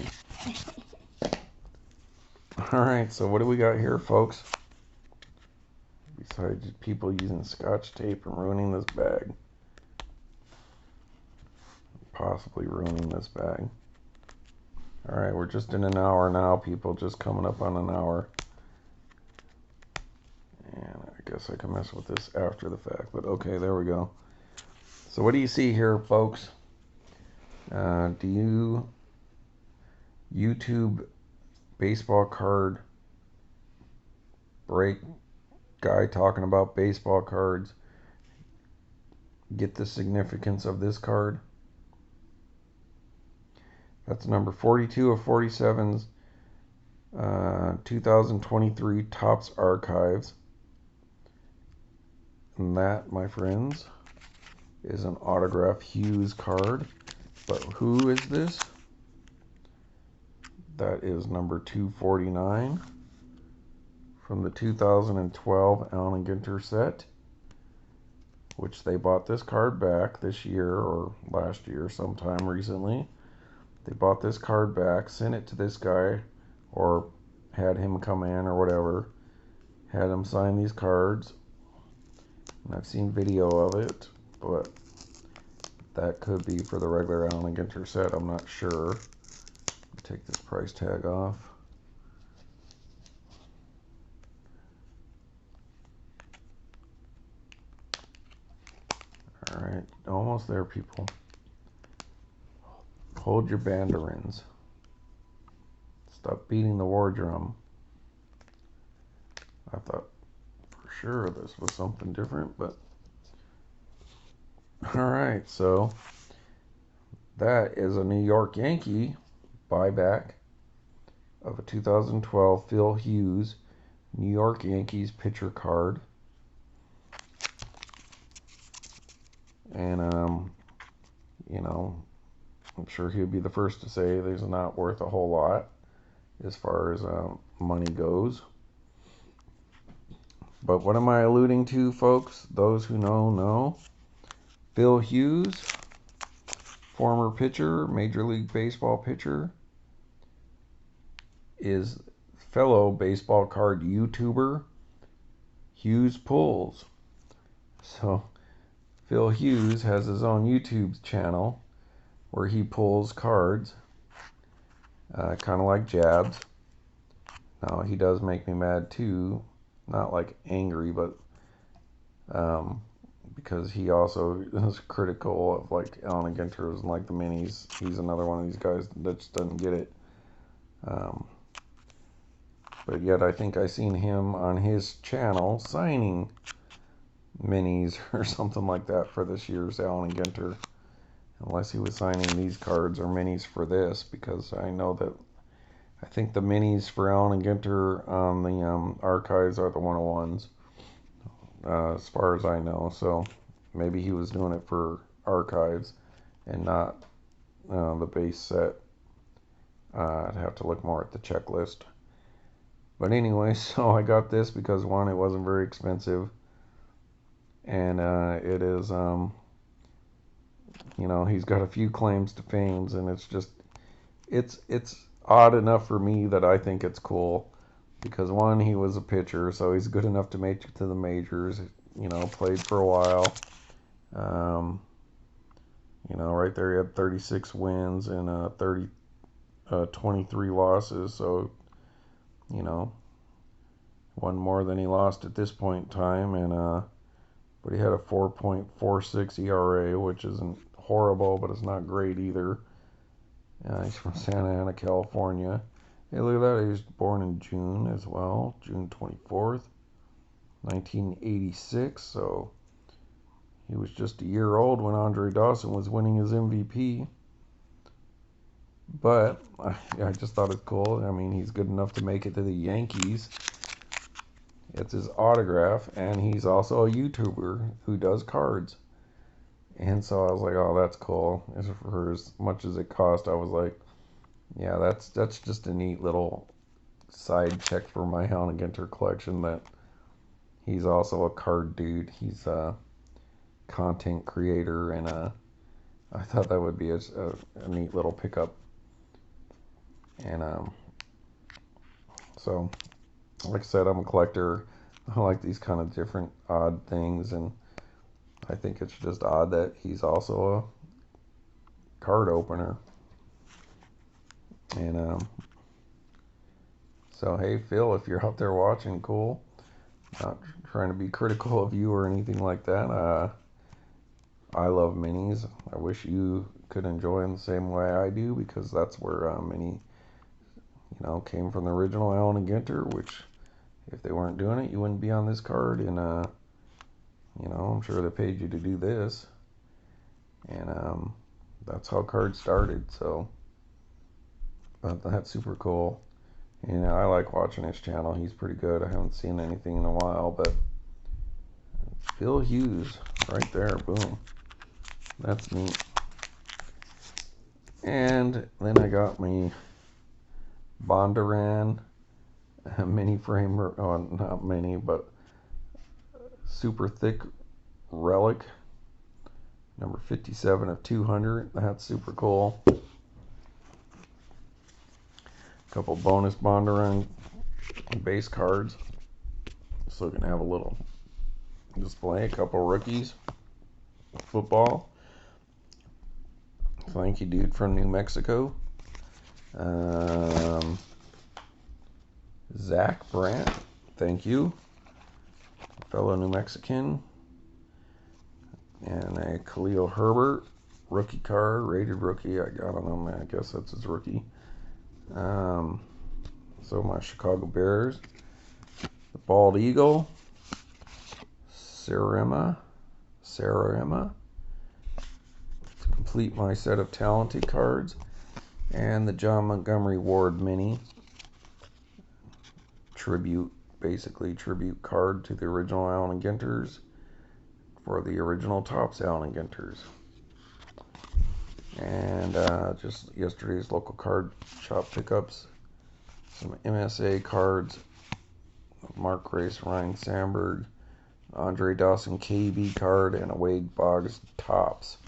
Alright, so what do we got here, folks? Besides people using Scotch tape and ruining this bag. Possibly ruining this bag. Alright, we're just in an hour now, people. Just coming up on an hour. And I guess I can mess with this after the fact, but okay, there we go. So what do you see here, folks? Do you YouTube baseball card break guy talking about baseball cards get the significance of this card? That's number 42 of 47's 2023 Topps Archives. And that, my friends, is an autograph Hughes card. But who is this? That is number 249 from the 2012 Allen and Ginter set, which they bought this card back this year or last year, sometime recently. They bought this card back, sent it to this guy, or had him come in or whatever, had him sign these cards. And I've seen video of it, but that could be for the regular Allen Ginter set. I'm not sure. Take this price tag off. Alright, almost there, people. Hold your banderins. Stop beating the war drum. I thought for sure this was something different, but alright, so that is a New York Yankee buyback of a 2012 Phil Hughes New York Yankees pitcher card. And you know, I'm sure he'll be the first to say these are not worth a whole lot as far as money goes. But what am I alluding to, folks? Those who know. Phil Hughes, former pitcher, Major League Baseball pitcher, is fellow baseball card YouTuber Hughes Pulls. So Phil Hughes has his own YouTube channel where he pulls cards, kind of like jabs. Now he does make me mad too, not like angry, but because he also is critical of like Allen Ginter and like the minis. He's another one of these guys that just doesn't get it. But yet I think I seen him on his channel signing minis or something like that for this year's Allen Ginter. Unless he was signing these cards or minis for this, because I know that I think the minis for Allen Ginter on the archives are the 101s, as far as I know. So maybe he was doing it for archives and not the base set. I'd have to look more at the checklist. But anyway, so I got this because one, it wasn't very expensive, and it is, you know, he's got a few claims to fame, and it's just, it's odd enough for me that I think it's cool. Because one, he was a pitcher, so he's good enough to make it to the majors. You know, played for a while. You know, right there he had 36 wins and 23 losses. So, you know, one more than he lost at this point in time. And but he had a 4.46 ERA, which isn't horrible, but it's not great either. He's from Santa Ana, California. Hey, look at that. He was born in June as well. June 24th, 1986. So he was just a year old when Andre Dawson was winning his MVP. But I just thought it's cool. I mean, he's good enough to make it to the Yankees. It's his autograph, and he's also a YouTuber who does cards. And so I was like, oh, that's cool. For as much as it cost, I was like, yeah, that's just a neat little side check for my Allen Ginter collection, that he's also a card dude. He's a content creator, and I thought that would be a neat little pickup. And so, like I said, I'm a collector. I like these kind of different odd things, and I think it's just odd that he's also a card opener. And so hey, Phil, if you're out there watching, cool. Not trying to be critical of you or anything like that. I love minis. I wish you could enjoy them the same way I do, because that's where mini, you know, came from the original Allen Ginter. Which, if they weren't doing it, you wouldn't be on this card. And you know, I'm sure they paid you to do this. And that's how cards started. So, but that's super cool. You know, I like watching his channel. He's pretty good. I haven't seen anything in a while, but Phil Hughes, right there, boom. That's neat. And then I got me Bondurant mini frame, oh, not mini, but super thick Relic, number 57 of 200. That's super cool. Couple bonus Bondurant base cards, so we can have a little display. A couple rookies, football, Thank you, dude, from New Mexico. Zach Brandt, thank you. Fellow New Mexican. And a Khalil Herbert, rookie card, rated rookie. I don't know, man. I guess that's his rookie. So my Chicago Bears. The Bald Eagle. Sarima. To complete my set of Talonted cards. And the John Montgomery Ward Mini. Basically tribute card to the original Allen Ginters. For the original Topps Allen Ginters. And just yesterday's local card shop pickups. Some MSA cards. Mark Grace, Ryan Sandberg, Andre Dawson KB card, and a Wade Boggs Topps.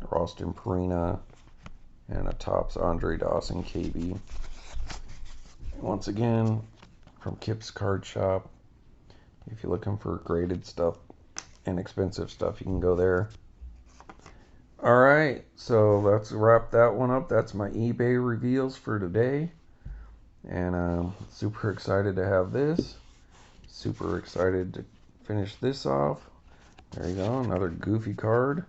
Ralston Purina, and a Topps Andre Dawson KB. Once again, from Kip's Card Shop. If you're looking for graded stuff, inexpensive stuff, you can go there. Alright, so let's wrap that one up. That's my eBay reveals for today. And I'm super excited to have this. Super excited to finish this off. There you go, another goofy card.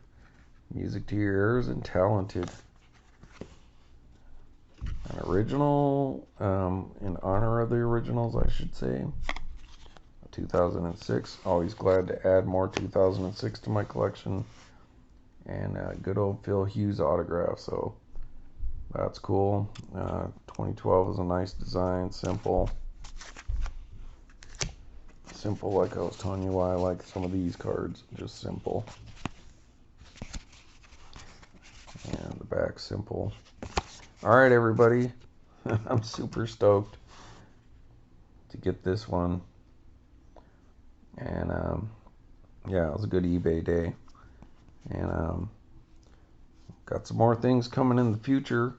Music to your ears and Talonted. An original, in honor of the originals, I should say. 2006. Always glad to add more 2006 to my collection. And good old Phil Hughes autograph, so that's cool. 2012 is a nice design, simple. Simple, like I was telling you why I like some of these cards, just simple. And the back simple. Alright, everybody, I'm super stoked to get this one. And yeah, it was a good eBay day. And got some more things coming in the future.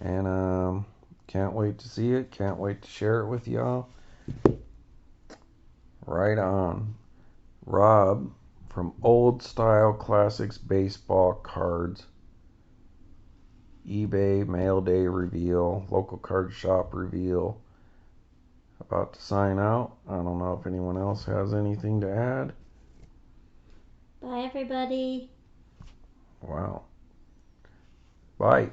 And can't wait to see it. Can't wait to share it with y'all. Right on. Rob from Old Style Classics Baseball Cards. eBay mail day reveal. Local card shop reveal. About to sign out. I don't know if anyone else has anything to add. Bye, everybody. Wow. Bye.